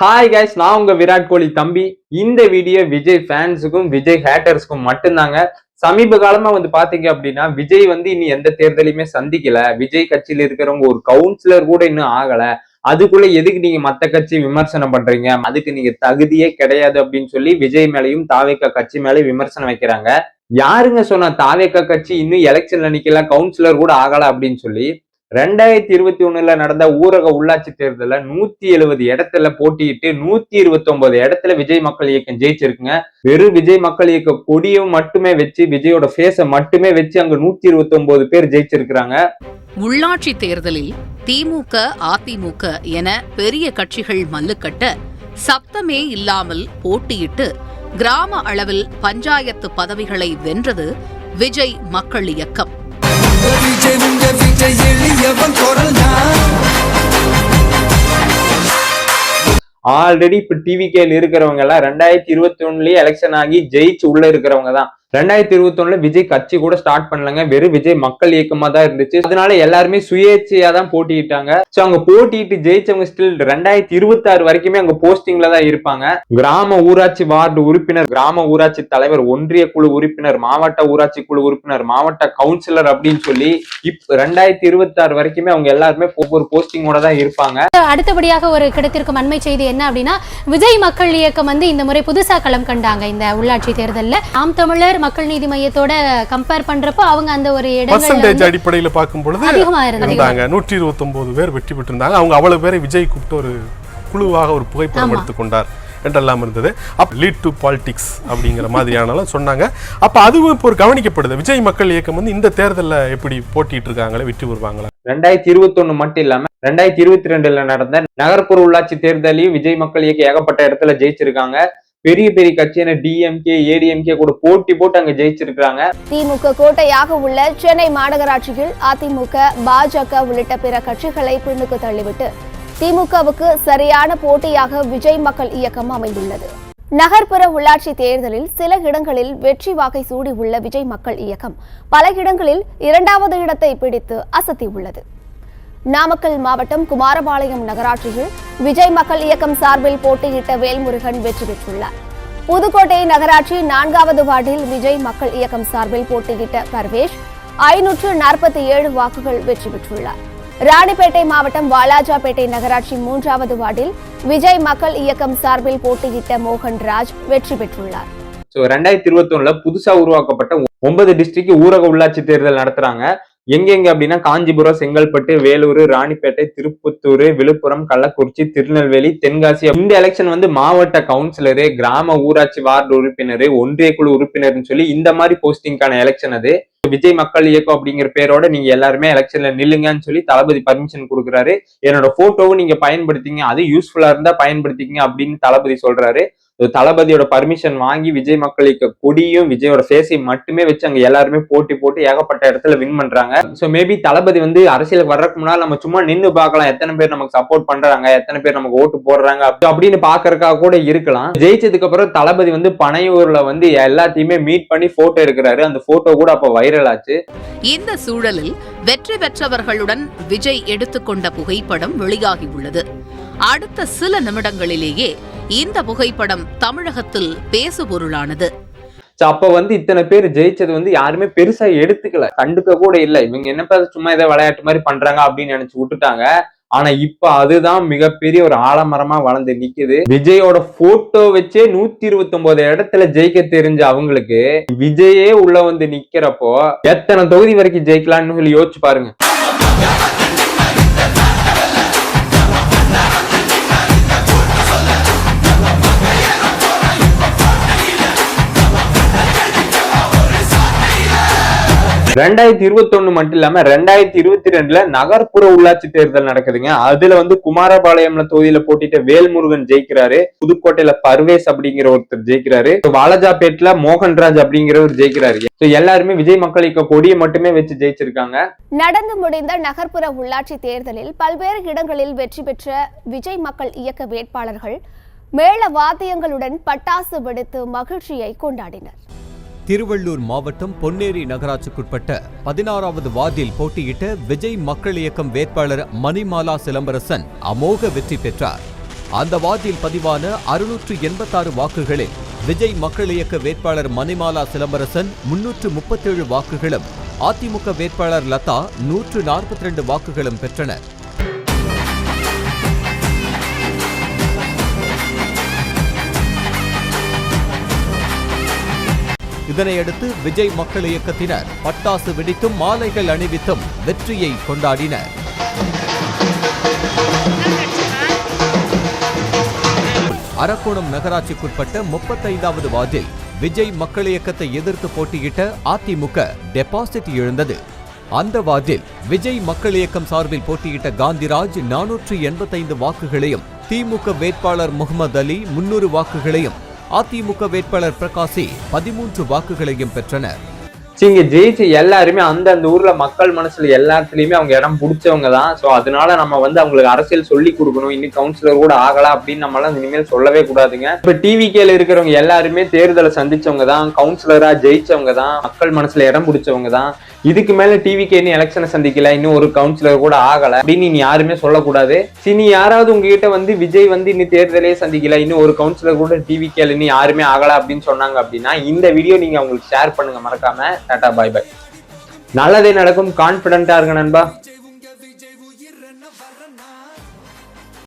Hi guys, நான் உங்க விராட் கோலி தம்பி. இந்த வீடியோ விஜய் ஃபேன்ஸுக்கும் விஜய் ஹேட்டர்ஸ்க்கும் மட்டும்தாங்க. சமீப காலமா பாத்தீங்க அப்படின்னா விஜய் இனி எந்த தேர்தலையுமே சந்திக்கல. விஜய் கட்சியில இருக்கிறவங்க ஒரு கவுன்சிலர் கூட இன்னும் ஆகல. அதுக்குள்ள எதுக்கு நீங்க மத்த கட்சி விமர்சனம் பண்றீங்க, அதுக்கு நீங்க தகுதியே கிடையாது அப்படின்னு சொல்லி விஜய் மேலையும் தாவேகா கட்சி மேலே விமர்சனம் வைக்கிறாங்க. யாருங்க சொன்னா தாவேகா கட்சி இன்னும் எலெக்ஷன்ல நிக்கல, கவுன்சிலர் கூட ஆகல அப்படின்னு சொல்லி? 2021 நடந்த ஊரக உள்ளாட்சி தேர்தல 170 இடத்துல போட்டியிட்டு 129 இடத்துல விஜய் மக்கள் இயக்கம் ஜெயிச்சிருக்குங்க. வெறும் விஜய் மக்கள் இயக்க கொடியும் மட்டுமே வச்சு, விஜயோட பேச மட்டுமே வச்சு அங்க 129 பேர் ஜெயிச்சிருக்கிறாங்க. உள்ளாட்சி தேர்தலில் திமுக, அதிமுக என பெரிய கட்சிகள் மல்லுக்கட்ட சப்தமே இல்லாமல் போட்டியிட்டு கிராம அளவில் பஞ்சாயத்து பதவிகளை வென்றது விஜய் மக்கள் இயக்கம். ஆல்ரெடி இப்ப டிவிகேல இருக்கிறவங்க எல்லாம் 2021 எலெக்ஷன் ஆகி ஜெயிச்சு உள்ள இருக்கிறவங்க தான். 2021 விஜய் கட்சி கூட ஸ்டார்ட் பண்ணலங்க, வெறும் விஜய் மக்கள் இயக்கமா தான் இருந்துச்சு. அதனால எல்லாருமே சுயேட்சையா தான் போட்டிட்டாங்க. சோ அவங்க போட்டிட்டு ஜெயிச்சவங்க ஸ்டில் 2026 வரைக்குமே அங்க போஸ்டிங்ல தான் இருப்பாங்க. கிராம ஊராட்சி வார்டு உறுப்பினர், கிராம ஊராட்சி தலைவர், ஒன்றிய குழு உறுப்பினர், மாவட்ட ஊராட்சி குழு உறுப்பினர், மாவட்ட கவுன்சிலர் அப்படின்னு சொல்லி 2026 வரைக்குமே அவங்க எல்லாருமே ஒவ்வொரு போஸ்டிங்கோட தான் இருப்பாங்க. அடுத்தபடியாக ஒரு கிடைத்திருக்கும் அண்மை செய்தி என்ன அப்படின்னா, விஜய் மக்கள் இயக்கம் இந்த முறை புதுசா களம் கண்டாங்க. இந்த உள்ளாட்சி தேர்தலில் நாம் தமிழர் மக்கள் நீதி மையத்தோட கம்பேர் பண்றப்போ அவங்க அந்த ஒரு பர்சன்டேஜ் அடிப்படையில் பார்க்கும் பொழுது அதிகமா இருந்தாங்க. 129 பேர் வெற்றி பெற்றிருந்தாங்க. அவங்க அவ்வளவு பேரை விஜய் கூப்பிட்டு ஒரு குழுவாக ஒரு புகைப்படம் எடுத்துக்கொண்டார் என்றெல்லாம் இருந்தது. அப்ப லீட் டு பாலிடிக்ஸ் அப்படிங்கிற மாதிரியானாலும் சொன்னாங்க. அப்ப அதுவும் இப்போ ஒரு கவனிக்கப்படுது. விஜய் மக்கள் இயக்கம் இந்த தேர்தலில் எப்படி போட்டிட்டு இருக்காங்களே, வெற்றி பெறுவாங்களா? 2021 மட்டும் இல்லாம 2022 நடந்த நகர்ப்புற உள்ளாட்சி தேர்தலையும் விஜய் மக்கள் இயக்கம் ஏகப்பட்ட இடத்துல ஜெயிச்சிருக்காங்க. பெரிய பெரிய கட்சியான டிஎம்கே, ஏடிஎம்கே கூட போட்டி போட்டு அங்க ஜெயிச்சிருக்காங்க. திமுக கோட்டையாக உள்ள சென்னை மாநகராட்சியில் அதிமுக, பாஜக உள்ளிட்ட பிற கட்சிகளை பின்னுக்கு தள்ளிவிட்டு திமுகவுக்கு சரியான போட்டியாக விஜய் மக்கள் இயக்கம் அமைந்துள்ளது. நகர்ப்புற உள்ளாட்சி தேர்தலில் சில இடங்களில் வெற்றி வாகை சூடி உள்ள விஜய் மக்கள் இயக்கம் பல இடங்களில் 2வது இடத்தை பிடித்து அசத்தியுள்ளது. நாமக்கல் மாவட்டம் குமாரபாளையம் நகராட்சியில் விஜய் மக்கள் இயக்கம் சார்பில் போட்டியிட்ட வேல்முருகன் வெற்றி பெற்றுள்ளார். புதுக்கோட்டை நகராட்சி 4வது வார்டில் விஜய் மக்கள் இயக்கம் சார்பில் போட்டியிட்ட பர்வேஷ் 547 வாக்குகள் வெற்றி பெற்றுள்ளார். ராணிப்பேட்டை மாவட்டம் வாலாஜாபேட்டை நகராட்சி 3வது வார்டில் விஜய் மக்கள் இயக்கம் சார்பில் போட்டியிட்ட மோகன்ராஜ் வெற்றி பெற்றுள்ளார். 2021 புதுசா உருவாக்கப்பட்ட 9 டிஸ்ட்ரிக்ட் ஊரக உள்ளாட்சி தேர்தல் நடத்துறாங்க. எங்கெங்க அப்படின்னா காஞ்சிபுரம், செங்கல்பட்டு, வேலூர், ராணிப்பேட்டை, திருப்பத்தூர், விழுப்புரம், கள்ளக்குறிச்சி, திருநெல்வேலி, தென்காசி. இந்த எலெக்ஷன் மாவட்ட கவுன்சிலரு, கிராம ஊராட்சி வார்டு உறுப்பினர், ஒன்றிய குழு உறுப்பினர்னு சொல்லி இந்த மாதிரி போஸ்டிங்கான எலெக்ஷன் அது. விஜய் மக்கள் இயக்கம் அப்படிங்கிற பேரோட நீங்க எல்லாருமே எலெக்ஷன்ல நில்லுங்கன்னு சொல்லி தளபதி பர்மிஷன் கொடுக்குறாரு. என்னோட போட்டோவும் நீங்க பயன்படுத்திங்க, அது யூஸ்ஃபுல்லா இருந்தா பயன்படுத்திங்க அப்படின்னு தளபதி சொல்றாரு. தளபதியோட பர்மிஷன் வாங்கி விஜய் மக்கள் இயக்க கொடியும் விஜயோட ஃபேஸையும் மட்டுமே வச்சு அங்க எல்லாருமே போட்டி போட்டு ஏகப்பட்ட இடத்துல வின் பண்றாங்க. சோ மேபி தளபதி அரசியலுக்கு வர்றதுக்கு முன்னாடி நம்ம சும்மா நின்று பார்க்கலாம், எத்தனை பேர் நமக்கு சப்போர்ட் பண்றாங்க, எத்தனை பேர் நமக்கு ஓட்டு போடுறாங்க அப்படின்னு பாக்குறதுக்காக கூட இருக்கலாம். ஜெயிச்சதுக்கு அப்புறம் தளபதி பனையூர்ல எல்லாத்தையுமே மீட் பண்ணி போட்டோ எடுக்கிறாரு. அந்த போட்டோ கூட அப்ப வைரல் ஆச்சு. இந்த சூழலில் வெற்றி பெற்றவர்களுடன் விஜய் எடுத்துக்கொண்ட புகைப்படம் வெளியாகியுள்ளது. அடுத்த சில நிமிடங்களிலேயே இந்த புகைப்படம் தமிழகத்தில் பேசுபொருளானது. அப்ப இத்தனை பேர் ஜெயிச்சது யாருமே பெருசா எடுத்துக்கல, கண்டுக்க கூட இல்ல. இவங்க என்ன சும்மா ஏதோ விளையாட்டு மாதிரி பண்றாங்க அப்படின்னு நினைச்சு விட்டுட்டாங்க. ஆனா இப்ப அதுதான் மிகப்பெரிய ஒரு ஆலமரமா வளர்ந்து நிக்குது. விஜயோட போட்டோ வச்சே 129 இடத்துல ஜெயிக்க தெரிஞ்ச அவங்களுக்கு விஜயே உள்ள நிக்கிறப்போ எத்தனை தொகுதி வரைக்கும் ஜெயிக்கலாம்னு சொல்லி யோசிச்சு பாருங்க. ரெண்டாயிரத்தி 2021 மட்டும் இல்லாம 2022 நகர்ப்புற உள்ளாட்சி தேர்தல் நடக்குதுங்க. அதுல குமாரபாளையம்ல தொகுதியில போட்டிட்டு வேல்முருகன் ஜெயிக்கிறாரு. புதுக்கோட்டையில பர்வேஸ் அப்படிங்கிற ஒருத்தர் ஜெயிக்கிறாரு. வாலாஜாபேட்ல மோகன்ராஜ் அப்படிங்கிறவர் ஜெயிக்கிறாரு. எல்லாருமே விஜய் மக்கள் இயக்க கொடியை மட்டுமே வச்சு ஜெயிச்சிருக்காங்க. நடந்து முடிந்த நகர்ப்புற உள்ளாட்சி தேர்தலில் பல்வேறு இடங்களில் வெற்றி பெற்ற விஜய் மக்கள் இயக்க வேட்பாளர்கள் மேள வாத்தியங்களுடன் பட்டாசு வெடித்து மகிழ்ச்சியை கொண்டாடினர். திருவள்ளூர் மாவட்டம் பொன்னேரி நகராட்சிக்குட்பட்ட 16வது வார்டில் போட்டியிட்ட விஜய் மக்கள் இயக்கம் வேட்பாளர் மணிமாலா சிலம்பரசன் அமோக வெற்றி பெற்றார். அந்த வார்டில் பதிவான 686 வாக்குகளில் விஜய் மக்கள் இயக்க வேட்பாளர் மணிமாலா சிலம்பரசன் 337 வாக்குகளும், அதிமுக வேட்பாளர் லதா 142 வாக்குகளும் பெற்றனர். இதனையடுத்து விஜய் மக்கள் இயக்கத்தினர் பட்டாசு வெடித்தும் மாலைகள் அணிவித்தும் வெற்றியை கொண்டாடினர். அரக்கோணம் நகராட்சிக்குட்பட்ட 35வது வார்டில் விஜய் மக்கள் இயக்கத்தை எதிர்த்து போட்டியிட்ட அதிமுக டெபாசிட் இழந்தது. அந்த வார்டில் விஜய் மக்கள் இயக்கம் சார்பில் போட்டியிட்ட காந்திராஜ் 485 வாக்குகளையும், திமுக வேட்பாளர் முகமது அலி 300 வாக்குகளையும், அதிமுக வேட்பாளர் பிரகாசி 13 வாக்குகளையும் பெற்றனர். இங்க ஜெயிச்சு எல்லாருமே அந்த ஊர்ல மக்கள் மனசுல எல்லாத்துலயுமே அவங்க இடம் பிடிச்சவங்க தான். சோ அதனால நம்ம அவங்களுக்கு அரசியல் சொல்லி கொடுக்கணும். இன்னும் கவுன்சிலர் கூட ஆகலாம் அப்படின்னு நம்மளாம் இனிமேல் சொல்லவே கூடாதுங்க. இப்ப டிவிகேல இருக்கிறவங்க எல்லாருமே தேர்தலை சந்திச்சவங்க தான், கவுன்சிலரா ஜெயிச்சவங்க தான், மக்கள் மனசுல இடம் பிடிச்சவங்க தான். இதுக்கு மேல டிவிகே இன்னும் எலெக்ஷனை சந்திக்கல, இன்னும் ஒரு கவுன்சிலர் கூட ஆகல அப்படின்னு நீ யாருமே சொல்லக்கூடாது. சரி, யாராவது உங்ககிட்ட விஜய் இன்னும் தேர்தலே சந்திக்கல, இன்னும் ஒரு கவுன்சிலர் கூட டிவிகேல இன்னும் யாருமே ஆகல அப்படின்னு சொன்னாங்க அப்படின்னா இந்த வீடியோ நீங்க அவங்களுக்கு ஷேர் பண்ணுங்க மறக்காம. டாடா, பாய் பாய். நல்லதே நடக்கும், கான்பிடண்டா இருங்க நண்பா.